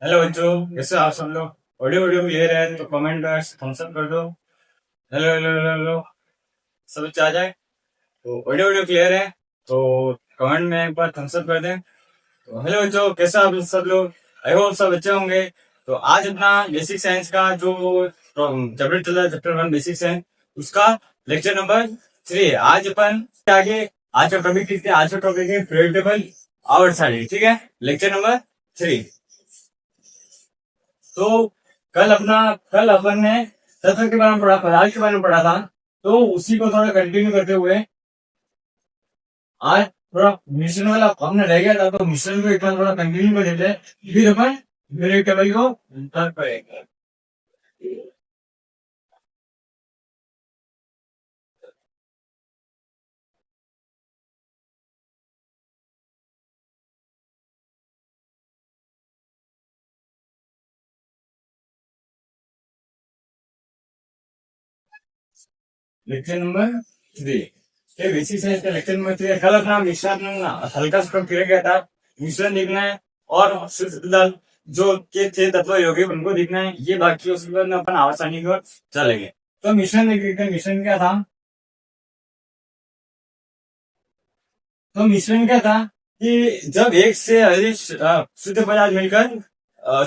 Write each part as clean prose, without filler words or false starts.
Hello बच्चों, कैसे हो आप सब लोग। ऑडियो वीडियो क्लियर है तो कमेंट में थम्स अप कर दो। हेलो हेलो हेलो हेलो, सब बच्चे आ जाए। तो ऑडियो वीडियो क्लियर है तो कमेंट में एक बार थम्स अप कर दें। तो हेलो बच्चों, कैसे हो आप सब लोग। आई होप सब अच्छे होंगे। तो आज अपना बेसिक साइंस का जो चैप्टर चल रहा है, चैप्टर 1 बेसिक साइंस, उसका लेक्चर नंबर 3 है। आज अपन आगे आज का टॉपिक लिखते हैं। आज का टॉपिक है प्रेडिक्टेबल आउटसाइड। ठीक है, लेक्चर नंबर 3। तो कल अपन ने तत्व के बारे में पढ़ा, पदार्थ के बारे में पढ़ा था। तो उसी को थोड़ा कंटिन्यू करते हुए आज थोड़ा मिश्रण वाला हमने रह गया था, तो मिश्रण को एक बार थोड़ा कंटिन्यू कर देते हैं, फिर अपन वेरिएबल को तर्क करेंगे। लेक्चर नंबर 3 ये बेसिक साइंस का लेक्चर नंबर 3 है। कल अपना मिश्रण हल्का सा क्लियर किया था। मिश्रण लिखना है और शुद्ध जो के थे तत्व योगी उनको दिखना है। ये बाकी उसके बाद में अपन आसानी की ओर चलेंगे। तो मिश्रण लिखते हैं। मिश्रण क्या था? तो मिश्रण क्या था कि जब एक से अधिक शुद्ध पदार्थ मिलकर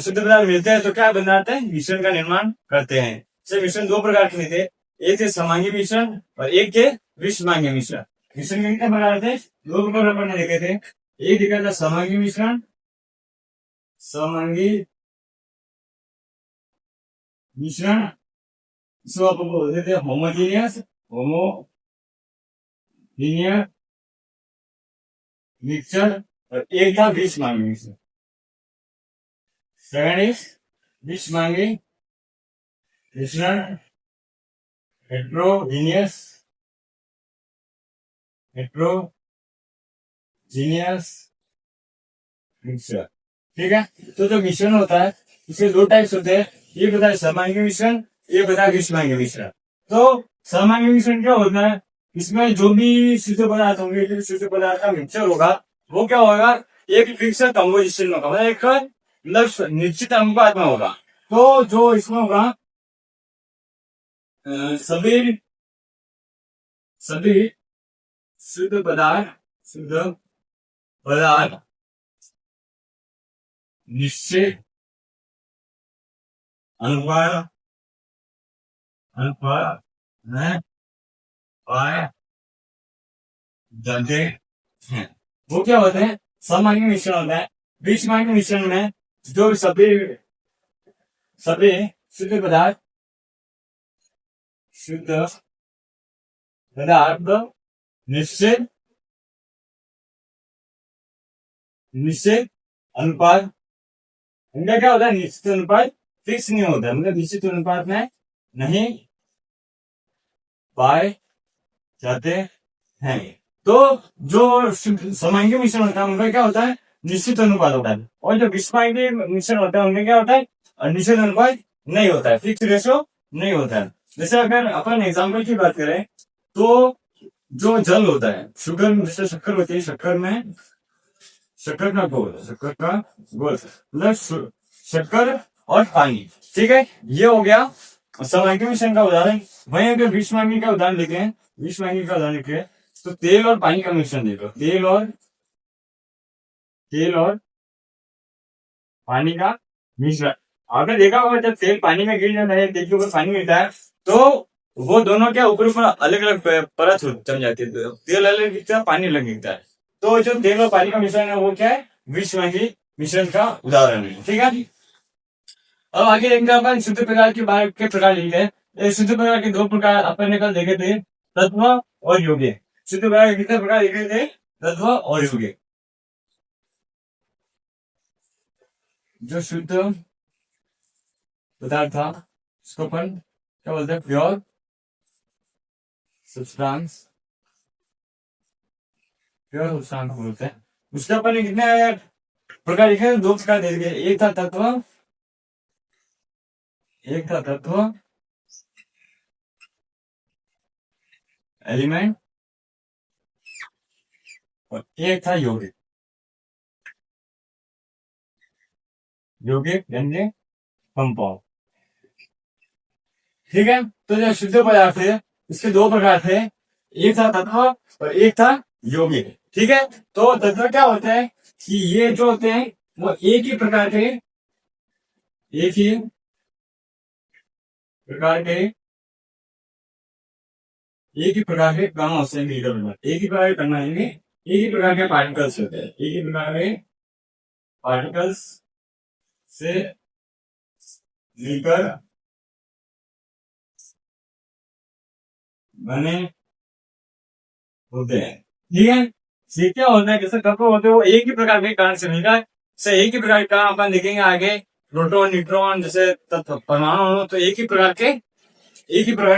शुद्ध पदार्थ मिलते हैं तो क्या बनाते हैं, मिश्रण का निर्माण करते हैं। से मिश्रण दो प्रकार के थे, एक थे समांगी मिश्रण और एक थे विषमांगी मिश्रण। मिश्रण के कितने प्रकार थे? दो प्रकार अपन ने देखे थे। एक दिखा था समांगी मिश्रण, समांगी मिश्रण, इसको अपन बोलते थे होमोजीनियस मिक्सचर। और एक था विषमांगी मिश्रण। सेकंड इज विषमांगी मिश्रण, हेट्रोजीनियस हेट्रोजीनियस मिक्सचर। ठीक है। तो जो मिश्रण होता है इसके दो टाइप्स होते हैं। एक होता है समांगी मिश्रण, एक होता है विषमांगी मिश्रण। तो समांगी मिश्रण क्या होता है? इसमें जो भी शुद्ध पदार्थ होंगे, जो शुद्ध पदार्थ का मिक्सचर होगा, वो क्या होगा, एक फिक्स कंपोजिशन में होगा, मतलब एक मतलब निश्चित अनुपात में होगा। तो जो इसमें होगा सभी सभी शुद्ध पदार्थ निश्चित अनुपात अनुपात में पाए जाते हैं। वो क्या होते हैं? समांगी मिश्रण होता है। विषमांगी मिश्रण में जो सभी सभी शुद्ध पदार्थ शुद्ध पदार्थ निश्चित निश्चित अनुपात, इनका क्या होता है, निश्चित अनुपात फिक्स नहीं होता, मतलब निश्चित अनुपात में नहीं पाए जाते हैं। तो जो समांगी मिश्रण होता है उनका क्या होता है, निश्चित अनुपात होता है। और जो विषमांगी मिश्रण होता है उनका क्या होता है, निश्चित अनुपात नहीं होता है, फिक्स रेशो नहीं होता है। जैसे अगर अपन एग्जाम्पल की बात करें तो जो जल होता है, शुगर जैसे शक्कर होती है, शक्कर का घोल मतलब शक्कर और पानी। ठीक है, ये हो गया समांगी मिश्रण का उदाहरण। वहीं अगर विषमांगी का उदाहरण देखें, विषमांगी का उदाहरण देखें तो तेल और पानी का मिश्रण देखो, तेल और पानी का मिश्रण। आपने देखा होगा जब तेल पानी में गिर जाता है, तेल के ऊपर पानी गिरता है तो वो दोनों क्या ऊपर ऊपर अलग अलग परत जम जाती है। तो तेल अलग दिखता है, पानी अलग दिखता है। तो जो तेल और पानी का मिश्रण है वो क्या है, विषमांगी मिश्रण का उदाहरण है। ठीक है। अब आगे देखते हैं अपन शुद्ध प्रकार के बारे के प्रकार लिखते हैं। शुद्ध प्रकार के दो प्रकार अपन ने कल देखे थे, तत्व और यौगिक। शुद्ध प्रकार के कितने प्रकार देखे थे? तत्व और यौगिक। जो शुद्ध पदार्थ था उसको अपन क्या बोलते हैं, प्योर सब्सटेंस, प्योर सब्सटेंस बोलते हैं। उसका अपन ने कितने प्रकार लिखे? दो प्रकार दे दिए, एक था तत्व एलिमेंट और एक था यौगिक। यौगिक यानी कंपाउंड। ठीक है, तो जो शुद्ध पदार्थ है इसके दो प्रकार थे, एक था तत्व और एक था यौगिक। ठीक है, तो तत्व क्या होता है कि ये जो होते हैं वो एक ही प्रकार के प्रकार के एक ही प्रकार के कणों से मिलकर बना, एक ही प्रकार के कण आएंगे, एक ही प्रकार के पार्टिकल्स होते हैं, एक ही प्रकार के पार्टिकल्स से मिलकर बने होते हैं। ठीक है, ये क्या होता है, जैसे तत्व होते हैं वो एक ही प्रकार के कण से मिलकर, से एक ही प्रकार के कण अपन देखेंगे आगे, प्रोटॉन न्यूट्रॉन जैसे तत्व परमाणु, तो एक ही प्रकार के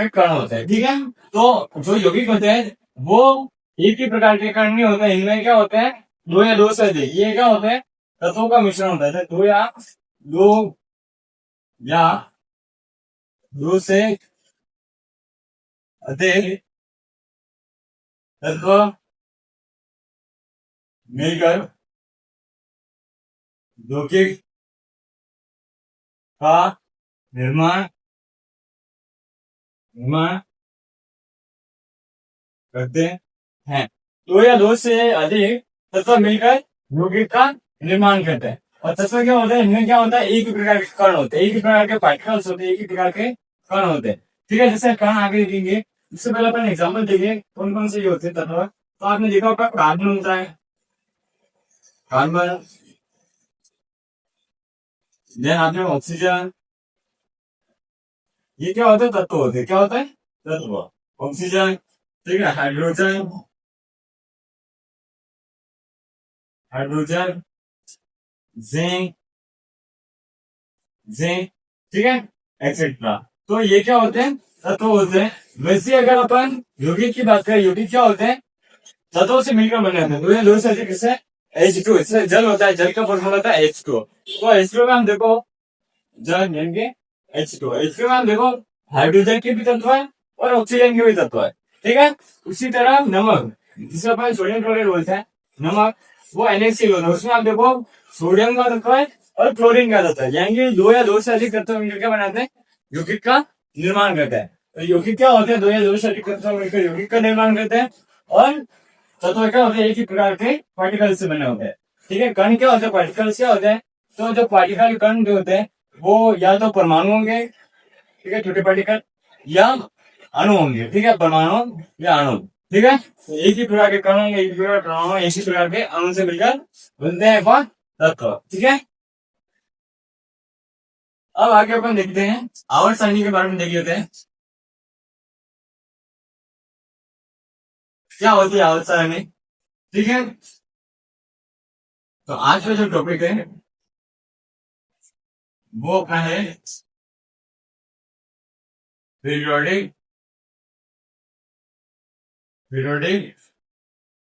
कण होते हैं। ठीक है, तो जो यौगिक होते हैं वो एक ही प्रकार के कण नहीं होते, इनमें क्या होते हैं दो या दो से अधिक, ये क्या होते हैं तत्वों का मिश्रण होता है, दो या दो से अधिक तत्व मिलकर यौगिक का निर्माण निर्माण करते हैं। दो या दो से अधिक तत्व मिलकर यौगिक का निर्माण करते हैं। और तत्व क्या होता है, इनमें क्या होता है एक ही प्रकार के कण होते हैं, एक ही प्रकार के पार्टिकल्स होते हैं, एक ही प्रकार के कण होते हैं। ठीक है, जैसे कण आगे देखेंगे, इससे पहले अपन एग्जाम्पल देंगे कौन कौन से ये होते हैं तत्व। तो आपने देखा होगा कार्बन होता है, कार्बन, देन आपने ऑक्सीजन, ये क्या होता है तत्व होते हैं, क्या होता है तत्व, ऑक्सीजन। ठीक है, हाइड्रोजन, हाइड्रोजन, जिंक, जिंक, ठीक है, एक्सेट्रा। तो ये क्या होते हैं तत्व होते हैं। वैसे अगर अपन यौगिक की बात करें, यौगिक क्या होते हैं तत्वों से मिलकर बने होते हैं, दो से अधिक, इससे H2, इससे जल होता है, जल का फॉर्मूला होता है H2। तो H2 में हम देखो जल यानी कि H2, H2 में हम देखो हाइड्रोजन के भी तत्व है और ऑक्सीजन के भी तत्व है। ठीक है, उसी तरह नमक जिसे अपन सोडियम क्लोराइड बोलते हैं, नमक वो NaCl होता है, उसमें आप देखो सोडियम का तत्व है और क्लोरीन का तत्व है, यानी कि दो या दो से अधिक तत्व मिलकर बनाते हैं यौगिक का निर्माण करते हैं। तो यौगिक क्या होते हैं, दो या दो से अधिक तत्व मिलकर यौगिक का निर्माण करते हैं। और तत्व क्या होते हैं एक ही प्रकार के पार्टिकल से बने होते हैं। ठीक है, कण क्या होते हैं, पार्टिकल्स क्या होते हैं, तो जो पार्टिकल कण जो होते हैं वो या तो परमाणु होंगे, ठीक है, छोटे पार्टिकल, या अणु होंगे। ठीक है, परमाणु या अणु। ठीक है, तो एक ही प्रकार के कण होंगे, एक ही प्रकार के परमाणु, एक ही प्रकार के अणु से मिलकर बनते हैं कौन तत्व। ठीक है, अब आगे अपन देखते हैं आवर्त सारणी के बारे में देख लेते हैं, क्या होती है आवर्त सारणी। ठीक है, तो आज का जो टॉपिक है वो अपना है पीरियोडिक पीरियोडिक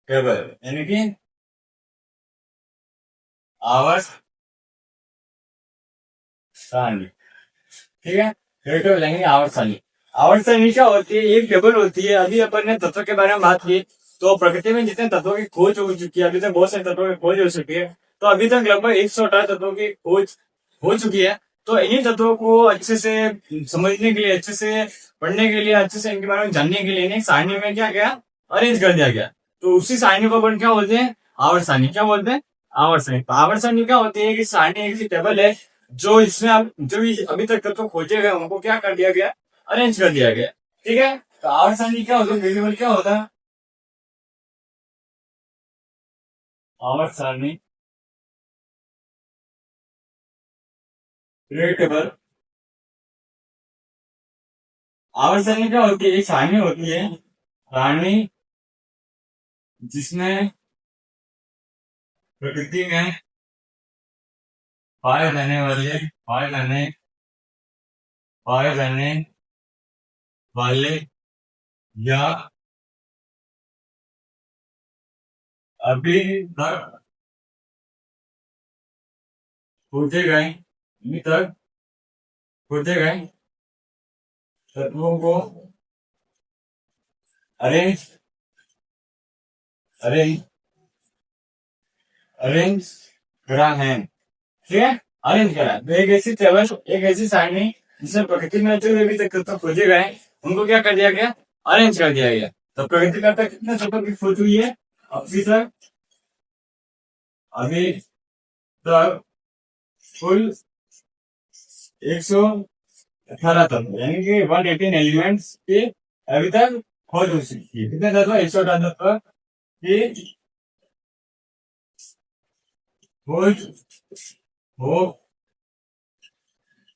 टेबल, यानी कि आवर्त सारणी। ठीक है, फिर तो लेंगे आवर्त सारणी। आवर्त सारणी क्या होती है, एक टेबल होती है। अभी अपन ने तत्व के बारे में बात की, तो प्रकृति में जितने तत्वों की खोज हो चुकी है, अभी तक बहुत सारे तत्वों की खोज हो चुकी है। तो अभी तक लगभग 118 तत्वों की खोज हो चुकी है। तो इन्हीं तत्वों को अच्छे से समझने के लिए, अच्छे से पढ़ने के लिए, अच्छे से इनके बारे में जानने के लिए इन्हें सारणी में क्या गया अरेंज कर दिया गया। तो उसी सारणी को अपन क्या बोलते हैं, आवर्त सारणी। क्या बोलते हैं, आवर्त सारणी। तो आवर्त सारणी क्या होती है कि सारणी एक टेबल है जो इसमें आप जो भी अभी तक तत्व खोजे गए उनको क्या कर दिया गया, अरेंज कर दिया गया। ठीक है, तो आवर्त सारणी क्या होता है, टेबल क्या होता है, आवर्त सारणी टेबल। आवर्त सारणी क्या होती है, एक सारणी होती है, सारणी जिसमें प्रकृति में पाए जाने वाले पाए जाने वाले या अभी तक खोजे गए, अभी तक खोजे गए तत्वों को अरेंज अरेंज अरेंज करा है। ठीक है, अरेंज करा है। तो एक ऐसी टेबल, एक ऐसी सारणी जिसमें प्रकृति में जो अभी तक तत्व खोजे गए उनको क्या कर दिया गया, अरेंज कर दिया गया। तो प्रकृति का कितने तत्व की खोज हुई है अभी तक, अभी तक कुल 118 तत्व, यानी कि 118 एलिमेंट्स के अभी तक खोज हो चुकी है। कितने तत्व, 118 तत्व की खोज हो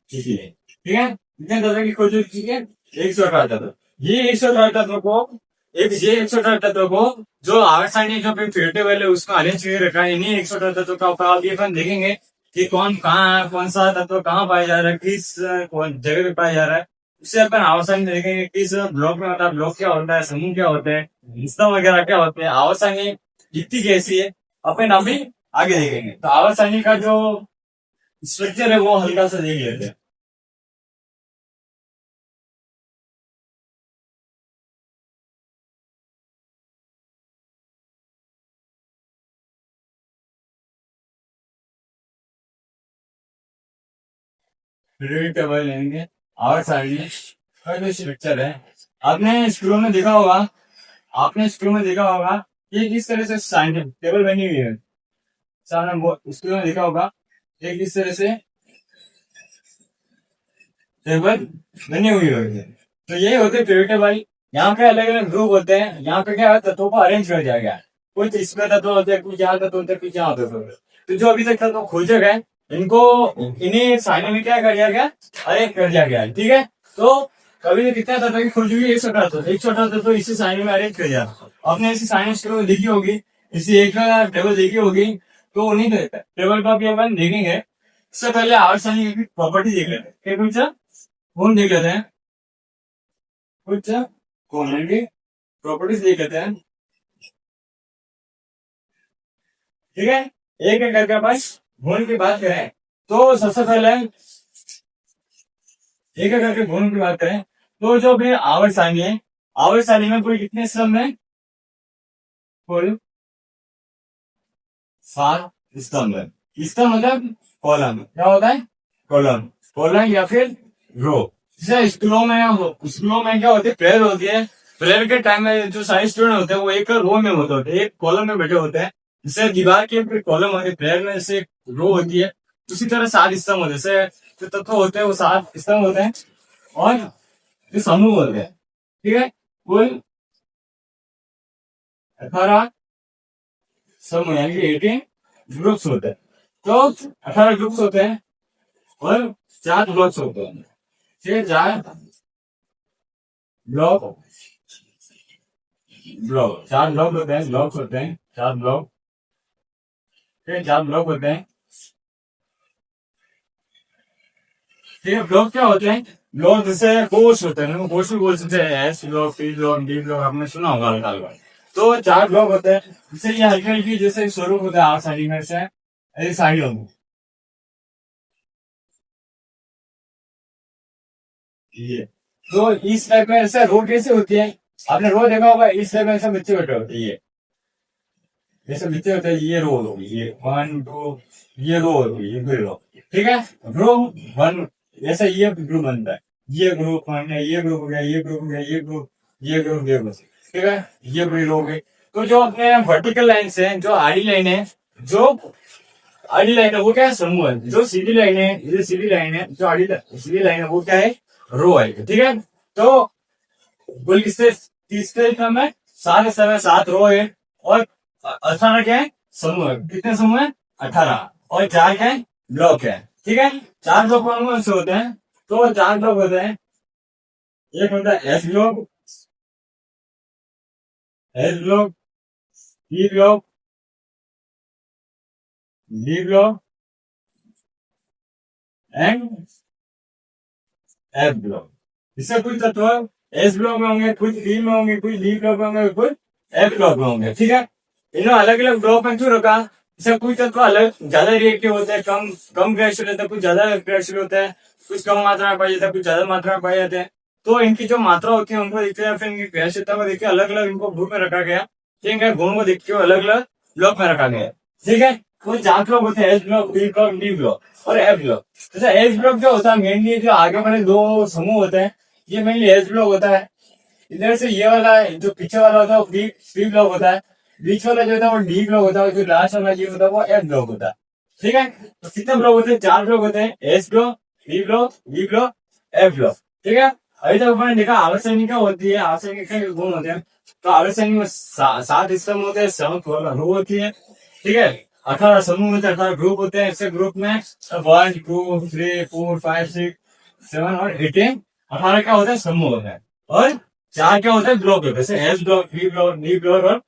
चुकी है। ठीक है, कितने तत्व की खोज हो चुकी है, 118 तत्व। ये 118 तत्व को ये 118 तत्व को जो आवर्त जो प्यूरिटेबल है उसको अरेंज करके रखा है। इन्हीं 118 तत्व का उपयोग अपन देखेंगे कि कौन कहाँ, कौन सा तत्व कहाँ पाया जा रहा है, किस कौन जगह पे पाया जा रहा है। उससे अपन आवर्त देखेंगे किस ब्लॉक में होता है, ब्लॉक क्या होता है, समूह क्या होते हैं, हिस्सा वगैरह क्या होते हैं, आवर्त कितनी कैसी है, अपन अभी आगे देखेंगे। तो आवर्त का जो स्ट्रक्चर है वो हल्का सा देख लेते हैं। टेबल लेंगे और साइड स्ट्रक्चर है। आपने स्कूलों में देखा होगा, आपने स्कूलों में देखा होगा कि किस तरह से साइंटिफिक टेबल बनी हुई है। स्कूलों में देखा होगा कि किस तरह से टेबल बनी हुई होती है। तो ये होते हैं पीरियड टेबल। यहाँ पे अलग अलग ग्रुप होते हैं। यहाँ पे क्या है, तत्वों को अरेंज कर दिया गया है। कुछ इसमें तत्व होते हैं, कुछ यहाँ तत्व होते हैं, कुछ यहाँ तत्व होते हैं। तो जो अभी तक तत्व खोजे गए इनको इन्हीं सारणी में क्या कर दिया गया, अरेंज कर दिया गया है। ठीक है, तो कभी भी कितना तत्व की खोज हुई, 118 118 तत्व इसी सारणी में अरेंज कर दिया। आपने ऐसी सारणी देखी होगी, इसी एक टेबल देखी होगी। तो उन्हीं टेबल का भी अपन देखेंगे। इससे पहले आवर्त सारणी की प्रॉपर्टी देख लेते हैं। कुछ कौन देख लेते हैं, कुछ कौन की प्रॉपर्टीज देख लेते हैं। ठीक है, एक एक करके अपन गुण की बात करें तो सबसे पहले एक एक करके गुण की बात करें तो जो भी आवर्त सारणी है, आवर्त सारणी में कोई कितने स्तंभ है, कुल 7 स्तंभ है। स्तंभ मतलब कॉलम, क्या होता है, कॉलम, कॉलम या फिर रो। जैसे स्कूलों में क्या होती है, प्रेयर होती है। प्रेयर के टाइम में जो सारे स्टूडेंट होते हैं वो एक रो में होते हैं, एक कॉलम में बैठे होते हैं। जैसे दीवार के कॉलम होते हैं, प्रेयर में जैसे रो होती है, उसी तरह 7 स्तंभ होते हैं। जैसे जो तत्व होते हैं वो 7 स्तंभ होते हैं और जो समूह होते हैं। ठीक है, कुल 18 समूह यानी कि 18 ग्रुप्स होते हैं। तो 18 ग्रुप्स होते हैं और 4 ब्लॉक्स होते हैं। ठीक है, 4 ब्लॉक, 4 ब्लॉक होते हैं, ब्लॉक्स होते हैं 4 ब्लॉक। ठीक है, 4 ब्लॉक होते हैं। ठीक है, ब्लॉक क्या होते हैं, ब्लॉक जैसे कोर्स होते हैं, कोर्स भी बोल सकते हैं, S block, P block, D block, आपने सुना होगा हल्का। तो 4 ब्लॉक होते हैं। जैसे ये हल्की हल्की जैसे स्वरूप होता है, 8 साइड में से एक साइड होगी ये। तो इस टाइप में ऐसे रो कैसे होती है, आपने रो देखा होगा, इस टाइप में ऐसे बच्चे बैठे होते हैं। ये जैसे बच्चे होते हैं, ये रो होगी, ये 1 2, ये रो होगी, ये रो। ठीक है, रो 1 जैसे ये ग्रुप बनता है, ये ग्रुप है, ये ग्रुप हो गया, ये ग्रुप हो गया, ये ग्रुप, ये ग्रुप, ये ग्रुप। ठीक है, ये पूरी रो हो गई। तो जो अपने वर्टिकल लाइन से जो आड़ी लाइन है, जो आड़ी लाइन है वो क्या है, समूह है। जो सीधी लाइन है, ये सीधी लाइन है, जो आड़ी सीधी लाइन है वो क्या है, रो है। ठीक है, तो कुल किससे 30 स्तंभ है, 7 स्तंभ है, 7 रो है और 18 क्या है, समूह है। कितने समूह है, 18 और 4 क्या है, ब्लॉक है। ठीक है, 4 ब्लॉक कौन से होते हैं, तो 4 ब्लॉक होते हैं। एक होता है S block, S block, E block, D block and F block. इससे कुछ तत्व एस ब्लॉक में होंगे, कुछ डी में होंगे, कुछ डी ब्लॉक में होंगे, कुछ एफ ब्लॉक में होंगे। ठीक है, इन्होंने अलग अलग ब्लॉक में क्यों रखा, इससे कुछ तत्व अलग ज्यादा रिएक्टिव होते हैं, कम क्रियाशील होते हैं, कुछ ज्यादा क्रियाशील होते हैं, कुछ कम मात्रा में पाए जाते हैं, कुछ ज्यादा मात्रा में पाए जाते हैं। तो इनकी जो मात्रा होती है उनको देखते हैं, फिर इनकी क्रियाशीलता को देखते अलग अलग इनको ग्रुप में रखा गया। ठीक है, गुण को देखते हुए अलग अलग ब्लॉक में रखा गया। ठीक है, वो 4 ब्लॉक होते हैं, S block, B block, D block और एफ ब्लॉक। जैसे एस ब्लॉक क्या होता है, मेनली जो आगे वाले दो समूह होते हैं, ये मेनली एस ब्लॉक होता है। इधर से ये वाला जो पीछे वाला होता है वो बी ब्लॉक होता है, बीच वाला जो होता है वो डी ब्लॉक होता है, जो लास्ट वाला जो होता है वो एफ ब्लॉक होता है। ठीक है, तो कितने ब्लॉक होते हैं, 4 ब्लॉक होते हैं, S block, B block, D block, F block. ठीक है, अभी तक अपन ने देखा आवर्तनी क्या होती है, आवर्तनी के गुण होते हैं। तो आवर्तनी में 7 स्तंभ होते हैं, 7 रो होती है। ठीक है, 18 समूह होते हैं, 18 ग्रुप होते हैं। इससे ग्रुप में 1 2 3 4 5 6 7 और 18 18 क्या होता है, समूह होता है। और 4 क्या होता है, ब्लॉक होता है, जैसे S block, B block, D block और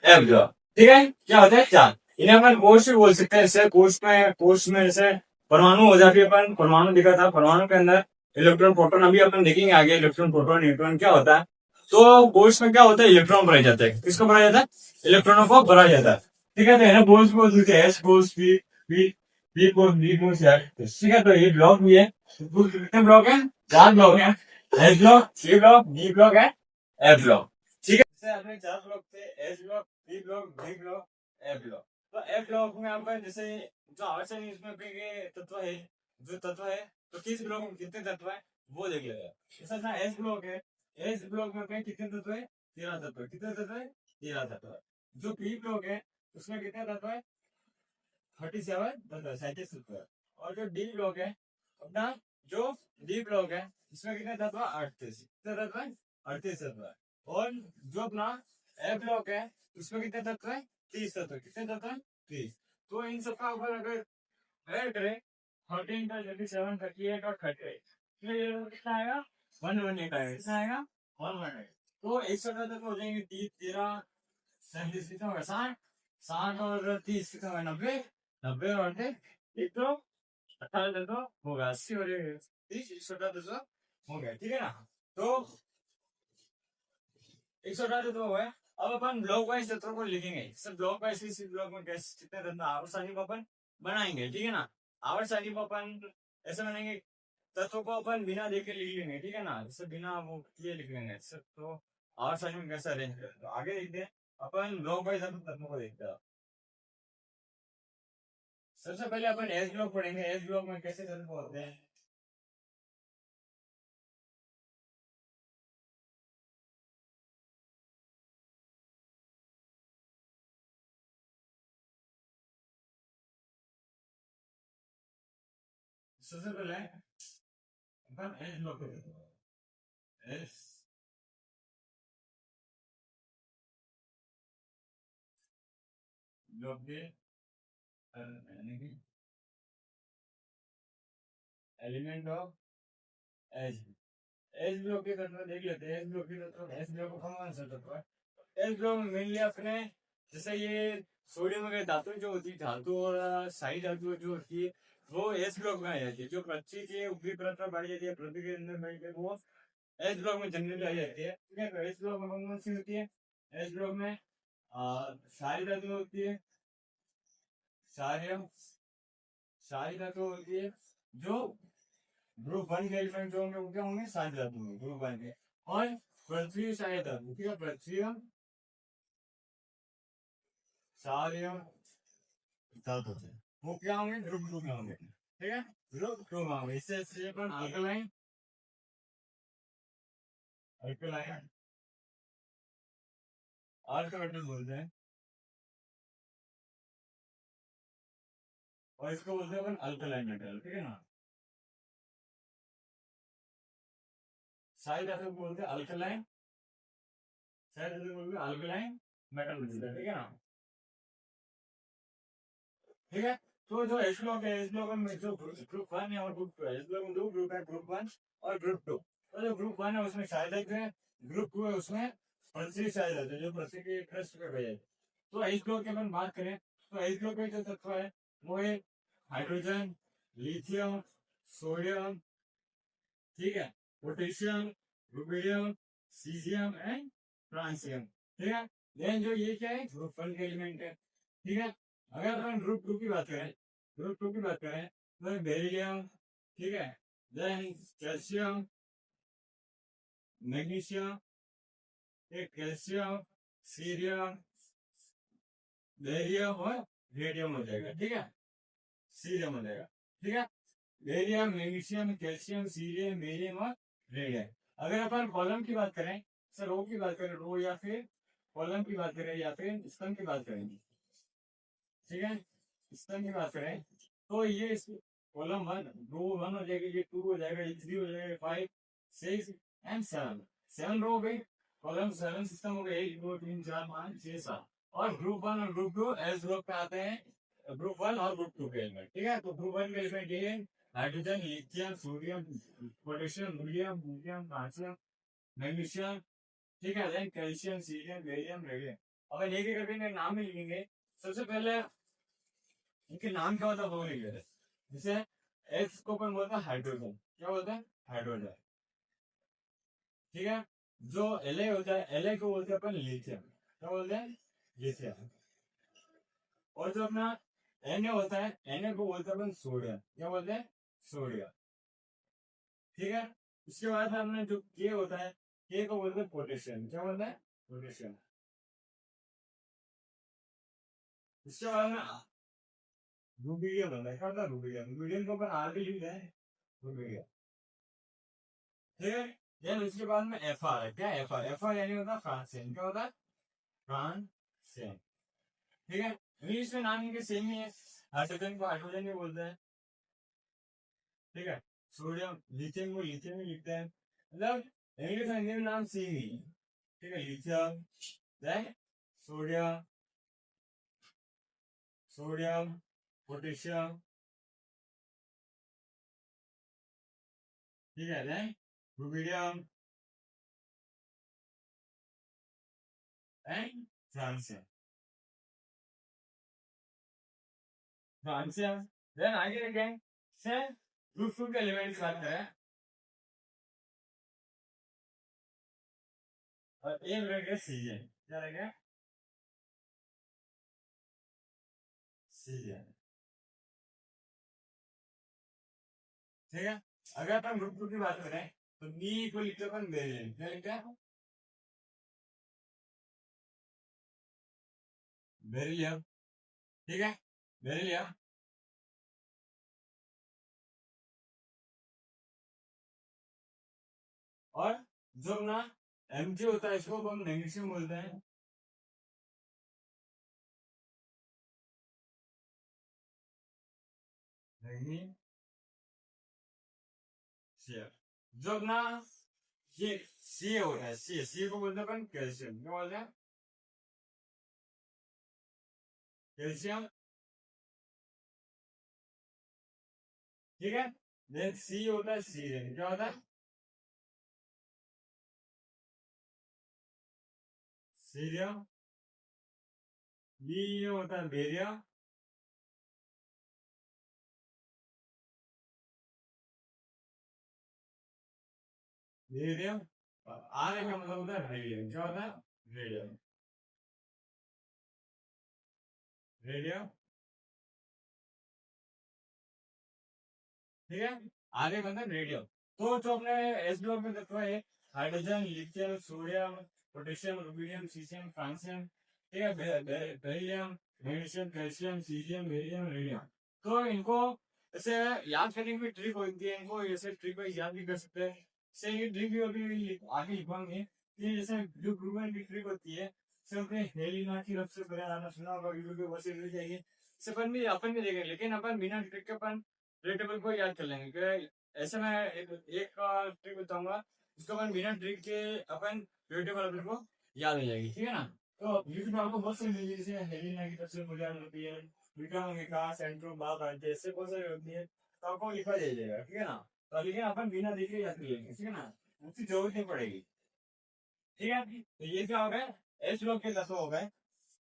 एफ ब्लॉक। ठीक है, क्या होता है, 4। इन्हें अपन कोष भी बोल सकते हैं। जैसे कोष में जैसे परमाणु हो जाती है, अपन परमाणु दिखा था, परमाणु के अंदर इलेक्ट्रॉन प्रोटॉन, अभी अपन देखेंगे आगे इलेक्ट्रॉन प्रोटॉन न्यूट्रॉन क्या होता है। तो कोष में क्या होता है, इलेक्ट्रॉन भरा जाता है। किसको भरा जाता है, इलेक्ट्रॉनों को भरा जाता है। ठीक है, तो इन्हें बोल्स बोल देते हैं, एस बोल्स, बी बोल्स, डी बोल्स। ठीक है, तो ये ब्लॉक भी है। कितने ब्लॉक है, 4 ब्लॉक है, S block, C block, D block है, एफ ब्लॉक। ठीक है, जैसे अपने 4 ब्लॉक थे, S block, B block, D block, F block. तो एफ ब्लॉक में अपन जैसे जो आवश्यक इसमें के तत्व है, जो तत्व है, तो किस ब्लॉक में कितने तत्व है वो देख लेगा। जैसा ना एस ब्लॉक है, एस ब्लॉक में अपने कितने तत्व है, 13 तत्व। कितने तत्व है, 13 तत्व। जो पी ब्लॉक है उसमें कितने तत्व है, 37 तत्व, 37 तत्व। और जो डी ब्लॉक है अपना, जो डी ब्लॉक है इसमें कितने तत्व, 38। कितने तत्व है, 38 तत्व। और जो अपना एफ ब्लॉक है उसमें कितने तत्व है, 30 तत्व। कितने तत्व है, 30। तो इन सबका ऊपर अगर ऐड करें, 13 का 37, 38 और 38, तो ये कितना आएगा, 118 आएगा। कितना आएगा, 118। तो 100 तक हो जाएंगे, 30 13 37 कितना होगा, 60 60 और 30 कितना होगा, 90 90 और 118 तो होगा, 80 और 30 118 हो गया। ठीक है ना, तो 118 तो हुआ है। अब अपन ब्लॉक वाइज तत्वों को लिखेंगे। सब ब्लॉक वाइज किसी ब्लॉक में कैसे कितने तत्व आवर्त सारणी को अपन बनाएंगे। ठीक है ना, आवर्त सारणी को अपन ऐसे बनाएंगे, तत्वों को अपन बिना देखे लिख लेंगे। ठीक है ना, जैसे बिना वो ये लिख लेंगे। तो आवर्त सारणी में कैसे अरेंज करें, तो आगे देखते हैं अपन ब्लॉक वाइज तत्वों को देखते हैं। सबसे पहले अपन एस ब्लॉक पढ़ेंगे, एस ब्लॉक में कैसे तत्व होते हैं। सबसे पहले अपन एस ब्लॉक को देखते हैं। एस ब्लॉक के element of S S block के तत्व देख लेते हैं। एस ब्लॉक के तत्व, एस ब्लॉक कौन सा तत्व है, एस ब्लॉक में मेनली अपने जैसे ये सोडियम वगैरह धातु जो होती है, धातु और साई धातु जो होती है वो एस ब्लॉक में आ जाती है। जो पृथ्वी के ऊपरी परत पर बढ़ जाती है, पृथ्वी के अंदर बढ़ जाती है, वो एस ब्लॉक में जनरली आ जाती है। ठीक है, तो एस ब्लॉक में कौन कौन सी होती है, एस ब्लॉक में सारी धातु होती है, सारी सारी धातु होती है। जो ग्रुप 1 के एलिमेंट जो होंगे वो क्या होंगे, सारी धातु होंगे ग्रुप 1 के। और पृथ्वी सारी धातु, ठीक है, पृथ्वी सारे धातु थे वो क्या होंगे, ग्रुप 2 में होंगे। ठीक है, ग्रुप 2 में होंगे। इससे अपन अल्कलाइन अल्कलाइन अल्कलाइन बोलते हैं, और इसको बोलते हैं अपन अल्कलाइन मेटल। ठीक है ना, सारी धातु को बोलते हैं अल्कलाइन, सारी धातु को बोलते हैं अल्कलाइन मेटल बोलते हैं। ठीक है ना, ठीक है। तो जो एच ब्लॉक है, एच ब्लॉक में जो ग्रुप 1 है और ग्रुप 2 है, एच ब्लॉक में दो ग्रुप है, ग्रुप 1 और ग्रुप 2। तो जो ग्रुप 1 है उसमें शायद है, ग्रुप 2 है उसमें पृथ्वी शायद है, जो पृथ्वी के क्रस्ट पे गए। तो एच ब्लॉक की अपन बात करें तो एच ब्लॉक में जो तत्व है वो है हाइड्रोजन, लिथियम, सोडियम, ठीक है, potassium, rubidium, caesium and francium. ठीक है, देन जो ये क्या है, ग्रुप 1 के एलिमेंट है। ठीक है, अगर अपन ग्रुप 2 की बात करें, ग्रुप 2 की बात करें तो बेरिलियम, ठीक है, then calcium, magnesium, calcium, cerium, barium और रेडियम हो जाएगा, ठीक है, सीरियम हो जाएगा, ठीक है। Barium, magnesium, calcium, cerium, barium और रेडियम। अगर अपन कॉलम की बात करें, सर रो की बात करें, रो या फिर कॉलम की बात करें या फिर स्तंभ की बात करें, ठीक है, स्तंभ की बात करें तो ये कॉलम वन रो वन हो जाएगा, ये टू हो जाएगा, ये थ्री हो जाएगा, five, six and seven. Seven row हो गई, कॉलम सेवन सिस्टम हो गया, एक दो तीन चार पाँच छह सात। और ग्रुप वन और ग्रुप टू एस ग्रुप पे आते हैं, ग्रुप वन और ग्रुप टू के एलिमेंट, ठीक है। तो ग्रुप वन के एलिमेंट ये है hydrogen, lithium, sodium, potassium, medium, medium, calcium, magnesium, ठीक है, then calcium, cerium, barium, radium. अब एक एक करके नाम ही लिखेंगे। सबसे पहले इनके नाम क्या होता है वो लिख रहे, जैसे एच को अपन बोलते हैं हाइड्रोजन, क्या बोलते हैं, हाइड्रोजन, ठीक है। जो एल होता है, एल को बोलते हैं अपन लिथियम, क्या बोलते हैं, लिथियम। और जो अपना एन होता है, एन को बोलते हैं अपन सोडियम, क्या बोलते हैं, सोडियम, ठीक है। उसके बाद हमने जो के होता है, के को बोलते हैं पोटेशियम, क्या बोलते हैं, पोटेशियम। उसके बाद में रूबिडियम होता है, क्या होता है, रूबिडियम, रूबिडियम को अपन आर भी लिखते हैं, रूबिडियम, ठीक है। देन उसके बाद में एफ आर है, क्या एफ आर, एफ आर यानी होता है फ्रांसियन, क्या होता है, फ्रांसियन, ठीक है। इंग्लिश में नाम इनके सेम ही है, हाइड्रोजन को हाइड्रोजन ही बोलते हैं, ठीक है। सोडियम, लिथियम को लिथियम ही लिखते हैं, मतलब इंग्लिश और हिंदी में नाम सेम ही है, ठीक है। Lithium, then sodium, sodium, potassium, ठीक है, then rubidium and francium, francium. Then आगे देखें से फ्रूटफुल के एलिमेंट्स बात करें, और ए रहेगा सीजन, क्या रहेगा, सीजन, ठीक है। अगर अपन ग्रुप टू की बात करें तो बी को लिखते हैं अपन बेरिलियम, क्या लिखते हैं, बेरिलियम, ठीक है, बेरिलियम। और जो अपना एमजी होता है इसको हम मैग्नीशियम बोलते हैं, मैग्नीशियम। जो अपना ये सी होता है, सी सी को बोलते हैं अपन कैल्शियम, क्या बोलते हैं, कैल्शियम, ठीक है। देन सी होता है सीरियम, क्या होता है, सीरियम। बी होता है बेरियम, बेरियम। आर का मतलब होता है रेडियम, क्या होता है, रेडियम, रेडियम, ठीक है। आगे बनता है रेडियम। तो जो अपने एस ब्लॉक में तत्व है hydrogen, lithium, sodium, potassium, rubidium, caesium, francium, ठीक है, beryllium, magnesium, calcium, cerium, barium, radium. तो इनको ऐसे याद करने की भी ट्रिक होती है, इनको ऐसे ट्रिक वाइज याद भी कर सकते हैं। से ये ट्रिक भी अभी आगे लिखवाएंगे कि जैसे जो ग्रुपन की ट्रिक होती है, सिर्फ अपने हेलिना की रफ से आना सुना होगा, यूट्यूब पे वैसे मिल जाएगी। सिर्फ अपन भी देखेंगे, लेकिन अपन बिना ट्रिक के अपन टेबल को याद कर लेंगे, क्योंकि ऐसे मैं एक ट्रिक बताऊंगा, उसको अपन बिना ट्रिक के अपन टेबल को याद हो जाएगी, ठीक है ना। तो यूट्यूब आपको बहुत सारी मिलेगी, जैसे हेलिना की तरफ से मुझे होती है, विक्रम का सेंट्रो बाग आते ऐसे बहुत सारी होती है, तो आपको लिखा जाएगा, ठीक है ना। तो लेकिन अपन बिना देखे याद कर लेंगे, ठीक है ना, उसकी जरूरत नहीं पड़ेगी, ठीक है। तो ये क्या हो गए, एस ब्लॉक के तत्व हो गए,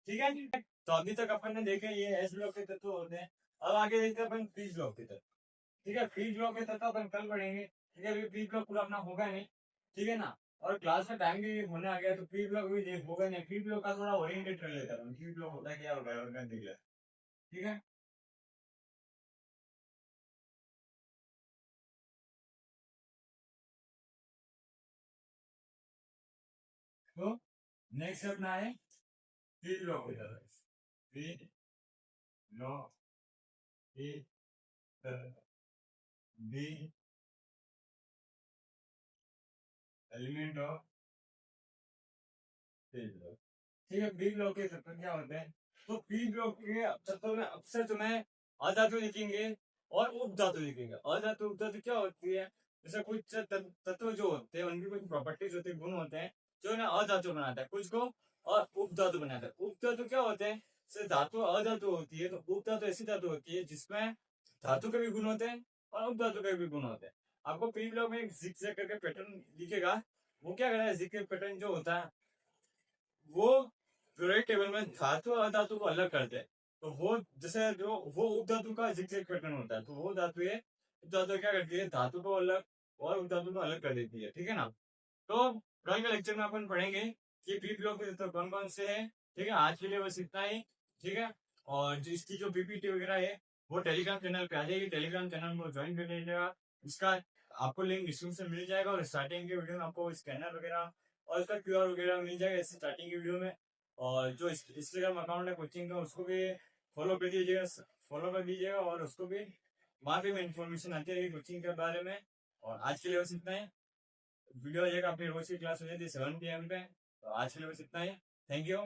ठीक है। तो अभी तक अपन ने देखे ये एस ब्लॉक के तत्व होते हैं। अब आगे देखते हैं अपन पी ब्लॉक के तत्व, ठीक है। फ्री ब्लॉक के तत्व अपन कल पढ़ेंगे, ठीक है। अभी फ्री ब्लॉक पूरा अपना होगा नहीं, ठीक है ना। और क्लास का टाइम भी होने आ गया, तो फ्री ब्लॉक भी होगा नहीं। फ्री ब्लॉक का थोड़ा ओरिएंटेड कर लेता हूँ, फ्री ब्लॉक होता है क्या होगा और देख ले, ठीक है। तो नेक्स्ट अपना है फ्री ब्लॉक के तत्व, free no A B element of P block. ठीक है, बी ब्लॉक के तत्व क्या होते हैं? तो पी ब्लॉक के तत्व में अक्सर तुम्हें अधातु लिखेंगे और उपधातु लिखेंगे। अधातु उपधातु क्या होती है? जैसे कुछ तत्व जो होते हैं उनकी कुछ प्रॉपर्टीज होती है, गुण होते हैं जो ना अधातु बनाता है कुछ को, और उपधातु बनाता है। उपधातु क्या होते हैं? जैसे धातु अधातु होती है, तो उपधातु ऐसी धातु होती है जिसमें धातु के भी गुण होते हैं और उपधातु के भी गुण होते हैं। आपको पी ब्लॉक में एक जिगजैग करके पैटर्न दिखेगा। वो क्या करता है, जिगजैग पैटर्न जो होता है वो पीरियोडिक टेबल में धातु और अधातु को अलग करते हैं। तो वो जैसे जो वो उपधातु का जिगजैग पैटर्न होता है, तो वो धातु है उपधातु क्या करती है, धातु को अलग और उपधातु को अलग कर देती है। ठीक है ना? तो कल के लेक्चर में अपन पढ़ेंगे कि पी ब्लॉक के तत्व कौन कौन से हैं। ठीक है, आज के लिए बस इतना ही। ठीक है, और जो इसकी जो पीपीटी वगैरह है वो टेलीग्राम चैनल पे आ जाएगी। टेलीग्राम चैनल को ज्वाइन कर लीजिएगा। इसका आपको लिंक डिस्क्रिप्शन मिल जाएगा, और स्टार्टिंग के वीडियो में आपको स्कैनर वगैरह और इसका क्यूआर वगैरह मिल जाएगा इस स्टार्टिंग की वीडियो में। और जो इंस्टाग्राम अकाउंट है कोचिंग का उसको भी फॉलो कर दीजिएगा, फॉलो कर दीजिएगा, और उसको भी वहां पे इन्फॉर्मेशन आती रहेगी कोचिंग के बारे में। और आज के लिए बस इतना ही। वीडियो एक अपनी रोज की क्लास हो जाती है 7 PM पे। तो आज के लिए बस इतना ही। Thank you.